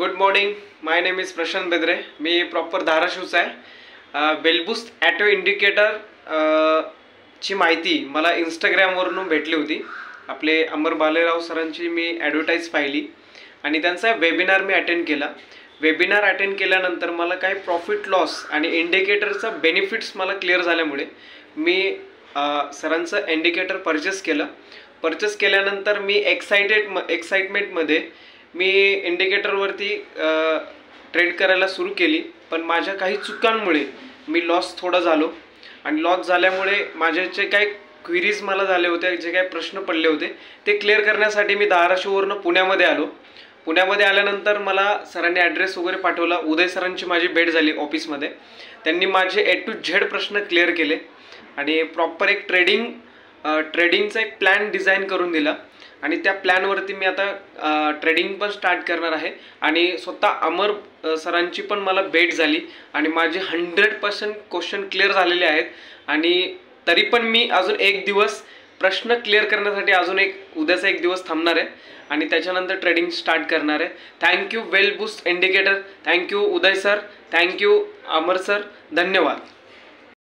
Good morning. My name is Prashant Bedre. मी proper धाराशिवचा आहे. बेलबूस्ट ॲटो इंडिकेटर ची माहिती मला इंस्टाग्रामवरून भेटली होती. आपले अमर बालेराव सरांची मी ॲडव्हर्टाईज पाहिली आणि त्यांचा वेबिनार मी अटेंड केला. वेबिनार अटेंड केल्यानंतर मला काही प्रॉफिट लॉस आणि इंडिकेटरचा बेनिफिट्स मला क्लिअर झाल्यामुळे मी सरांचं इंडिकेटर परचेस केलं. परचेस केल्यानंतर मी एक्साइटमेंटमध्ये मी इंडिकेटरवरती ट्रेड करायला सुरू केली. पण माझ्या काही चुकांमुळे मी लॉस थोडा झालो आणि लॉस झाल्यामुळे माझे जे काही क्वेरीज मला झाले होते, जे काही प्रश्न पडले होते ते क्लिअर करण्यासाठी मी धाराशिववरून पुण्यामध्ये आलो. पुण्यामध्ये आल्यानंतर मला सरांनी ॲड्रेस वगैरे पाठवला. उदय सरांची माझी भेट झाली ऑफिसमध्ये. त्यांनी माझे A to Z प्रश्न क्लिअर केले आणि प्रॉपर एक ट्रेडिंगचा एक प्लॅन डिझाईन करून दिला आणि त्या प्लॅनवरती मी आता ट्रेडिंग पण स्टार्ट करणार आहे. आणि स्वतः अमर सरांची पण मला भेट झाली आणि माझे 100% क्वेश्चन क्लिअर झालेले आहेत. आणि तरी पण मी अजून एक दिवस प्रश्न क्लिअर करण्यासाठी अजून उद्याचा एक दिवस थांबणार आहे आणि त्याच्यानंतर ट्रेडिंग स्टार्ट करणार आहे. थँक्यू बेलबूस्ट indicator. Thank you Uday sir. Thank you Amar sir. धन्यवाद.